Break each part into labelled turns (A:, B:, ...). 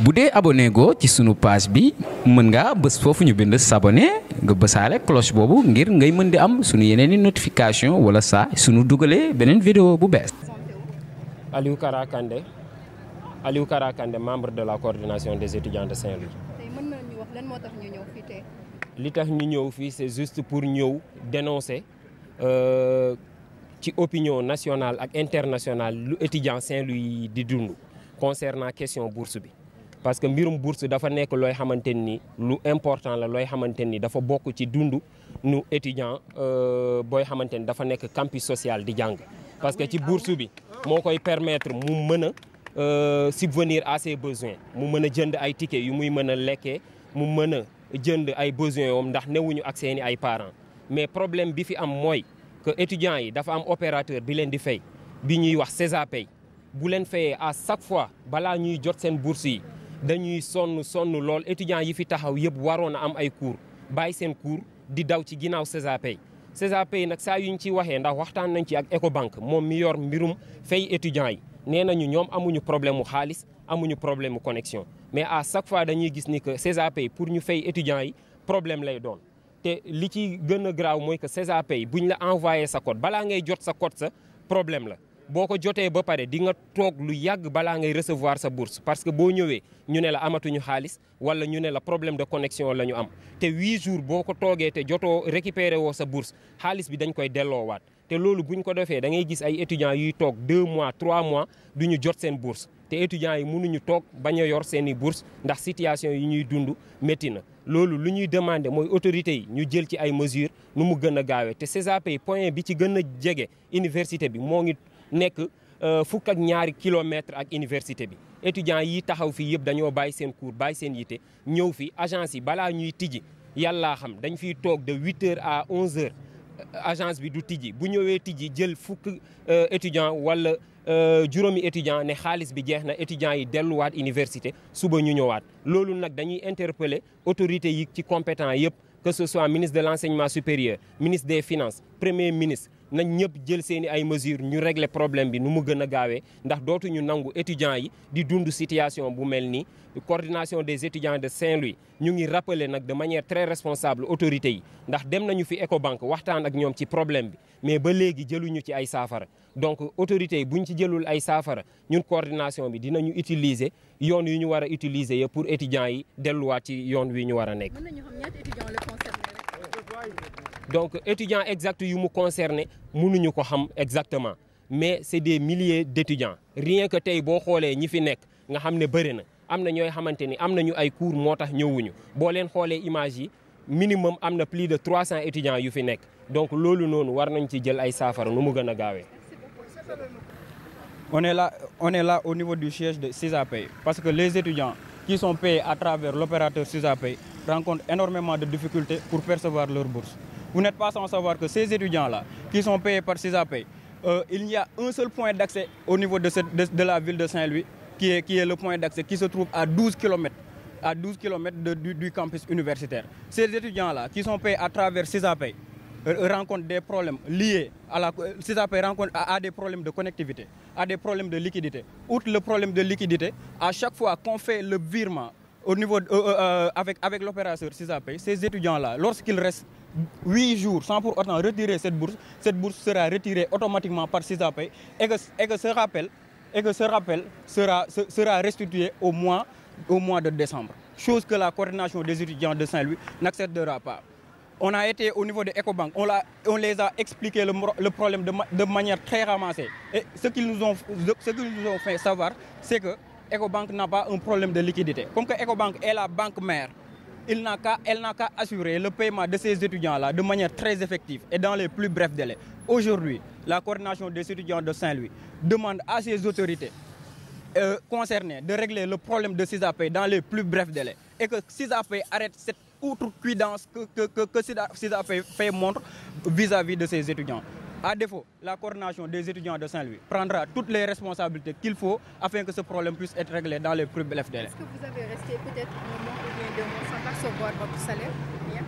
A: bu dee abonné go ci sunu page bi mën ngaa bës foofu ñu bind s'abonner nga bësaale cloche boobu ngir ngay mën di am sunu yeneen i notification wala saa sunu dugalee beneen vidéo bu bees.
B: Aliou Kara Kandé membre de la coordination des étudiants de Saint-Louis.
C: tey mën nañu wax lan moo tax ñu ñëw fii tey.
B: li tax ñu ñëw fii c'est juste pour ñëw dénoncer ci opinion nationale ak internationale lu étudiant Saint-Louis di dund concernant question bourse bi. parce que mbirum bourse dafa nekk looy xamante ni lu important la looy xamante ni dafa bokk ci dund nu étudiant booy xamante ni dafa nekk campus social di jàng. parce que ci bourse bi moo koy permettre mu mën a subvenir à ses besoins mu mën a jënd ay tickets yu muy mën a lekkee mu mën a jënd ay besoins yoom ndax newuñu ak seeni ay parents. mais problème bi fi am mooy que étudiants yi dafa am opérateur bi leen di fay bi ñuy wax Césapay bu leen fayee à chaque fois balaa ñuy jot seen bourse yi dañuy sonn lool étudiants yi fi taxaw yëpp waroon a am ay cours bàyyi seen cours di daw ci ginnaaw Césapay. Césapay nag saa yuñ ci waxee ndax waxtaan nañ ci ak Ecobank moom mi yor mbirum fay étudiants yi nee nañu ñoom amuñu problème mu xaalis amuñu problème mu connexion mais à chaque fois dañuy gis ni que Césapay pour ñu fay étudiants yi problème lay doon. te li ci gën a graaw mooy que Césapay buñ la envoyé sa code balaa ngay jot sa code sa problème la boo ko jotee ba pare di nga toog lu yàgg balaa ngay recevoir sa bourse parce que boo ñëwee ñu ne la amatuñu xaalis wala ñu ne la problème de connexion la ñu am te 8 jours boo ko toogee te jotoo récupéré woo sa bourse xaalis bi dañ koy delloowaat te loolu buñ ko defee da ngay gis ay étudiants yuy toog 2 mois 3 mois du ñu jot seen bourse te étudiants yi mënuñu toog bañ a yor seen i bourse ndax situation yi ñuy dund métti na. loolu lu ñuy demander mooy autorités yi ñu jël ci ay mesures nu mu gën a gaawee te Césapay point bi ci gën a jege université bi moo ngi nekk fukk ak ñaari kilomètres ak université bi étudiants yi taxaw fii yëpp dañoo bàyyi seen cours bàyyi seen yite ñëw fi agence yi balaa ñuy tijji yàllaa xam dañ fiy toog de 8h à 11h agence bi du tijji bu ñëwee tijji jël fukk étudiant wala juróomi étudiant ne xaalis bi jeex na étudiants yi delluwaat université suba ñu ñëwaat loolu nag dañuy interpeller autorités yi ci compétent yëpp que ce soit ministre de l'enseignement supérieur ministre des finances premier ministre nañ ñëpp jël seeni ay mesures ñu régler problème bi nu mu gën a gaawee ndax dootuñu nangu étudiants yi di dund situation bu mel nii coordination des étudiants de Saint-Louis ñu ngi rappeler nag de manière très responsable autorités yi ndax dem nañu fi Ecobank waxtaan ak ñoom ci problème bi mais ba léegi jëluñu ci ay saafara donc autorités yi buñ ci jëlul ay saafara ñun coordination bi dinañu utiliser yoon yu ñu war a utiliser yëpp pour étudiants yi delluwaat ci yoon wi ñu war a nekk.
C: mën nañu xam ñaata étudiants la concerné rek.
B: donc étudiants exact yu mu concerné mënuñu ko xam exactement mais c'est des milliers d'étudiants rien que tey boo xoolee ñi fi nekk nga xam ne bëri na am na ñooy xamante ni am nañu ay cours moo tax ñëwuñu boo leen xoolee image yi minimum am na plus de 300 étudiants yu fi nekk donc loolu noonu war nañ ci jël ay saafara nu mu gën a gaawee.
D: On est là au niveau du siège de Césapay parce que les étudiants qui sont payés à travers l'opérateur Césapay rencontrent énormément de difficultés pour percevoir leur bourse. Vous n'êtes pas sans savoir que ces étudiants-là qui sont payés par Césapay, il y a un seul point d'accès au niveau de la ville de Saint-Louis qui est le point d'accès qui se trouve à 12 km du campus universitaire. Ces étudiants-là qui sont payés à travers Césapay rencontrent des problèmes liés à la Césapay à des problèmes de connectivité, à des problèmes de liquidité. Outre le problème de liquidité, à chaque fois qu'on fait le virement au niveau avec l'opérateur Césapay, ces étudiants-là, lorsqu'ils restent 8 jours sans pour autant retirer cette bourse sera retirée automatiquement par Césapay et que ce rappel sera restitué au mois de décembre. Chose que la coordination des étudiants de Saint-Louis n'acceptera pas. On a été au niveau de Ecobank, on les a expliqué le problème de manière très ramassée. Et ce qu'ils nous ont fait savoir, c'est que Ecobank n'a pas un problème de liquidité. Comme que Ecobank est la banque mère, elle n'a qu'à assurer le paiement de ces étudiants-là de manière très effective et dans les plus brefs délais. Aujourd'hui, la coordination des étudiants de Saint-Louis demande à ces autorités concernées de régler le problème de Césapay dans les plus brefs délais et que Césapay arrête cette outrecuidance que Césapay montre vis-à-vis de ces étudiants. À défaut, la coordination des étudiants de Saint-Louis prendra toutes les responsabilités qu'il faut afin que ce problème puisse être réglé dans les plus brefs délais.
C: Est-ce que vous avez resté peut-être un mois ou bien 2 mois sans percevoir votre salaire? Bien.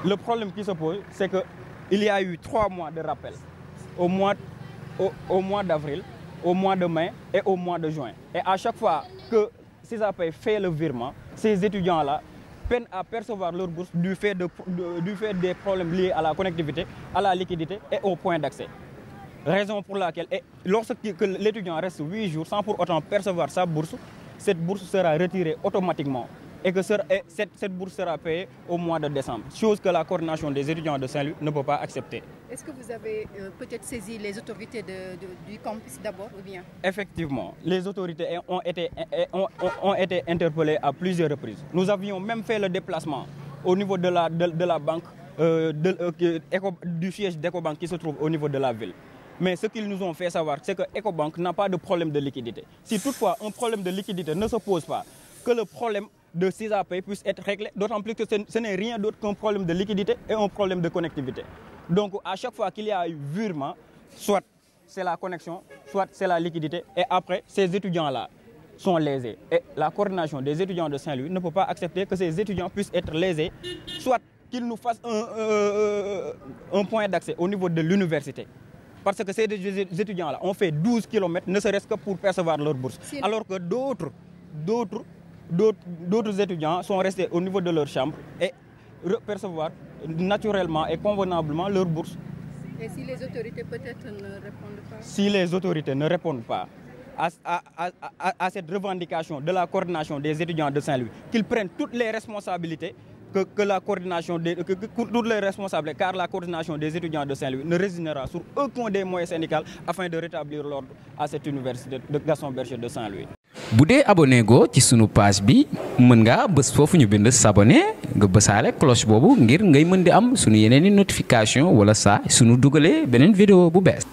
D: Le problème qui se pose, c'est qu'il y a eu 3 mois de rappel au mois d'avril, au mois de mai et au mois de juin. Et à chaque fois que SISAPAY fait le virement, ces étudiants-là peinent à percevoir leur bourse du fait des problèmes liés à la connectivité, à la liquidité et au point d'accès. Raison pour laquelle, lorsque l'étudiant reste 8 jours sans pour autant percevoir sa bourse, cette bourse sera retirée automatiquement et que cette bourse sera payée au mois de décembre, chose que la coordination des étudiants de Saint-Louis ne peut pas accepter.
C: Est-ce que vous avez peut-être saisi les autorités du campus d'abord ou bien?
D: Effectivement, les autorités ont été interpellées à plusieurs reprises. Nous avions même fait le déplacement au niveau de la banque, du siège d'Ecobank qui se trouve au niveau de la ville. Mais ce qu'ils nous ont fait savoir, c'est que Ecobank n'a pas de problème de liquidité. Si toutefois un problème de liquidité ne se pose pas, que le problème de SISAPAY puisse être réglé, d'autant plus que ce n'est rien d'autre qu'un problème de liquidité et un problème de connectivité. Donc à chaque fois qu'il y a eu virement, soit c'est la connexion, soit c'est la liquidité, et après ces étudiants-là sont lésés. Et la coordination des étudiants de Saint-Louis ne peut pas accepter que ces étudiants puissent être lésés, soit qu'ils nous fassent un point d'accès au niveau de l'université. Parce que ces étudiants-là ont fait 12 km, ne serait-ce que pour percevoir leur bourse. Alors que d'autres étudiants sont restés au niveau de leur chambre et percevoir naturellement et convenablement leur bourse.
C: Et si les autorités peut-être ne répondent pas?
D: Si les autorités ne répondent pas à cette revendication de la coordination des étudiants de Saint-Louis, qu'ils prennent toutes les responsabilités, que la coordination toutes les responsables, car la coordination des étudiants de Saint-Louis ne résignera sur aucun des moyens syndicaux afin de rétablir l'ordre à cette université de Gaston Berger de Saint-Louis.
A: bu dee abonné go ci sunu page bi mën nga bës foofu ñu bind s'abonné nga bësaale cloche boobu ngir ngay mën di am sunu yeneeni notification wala saa sunu dugalee beneen vidéo bu bees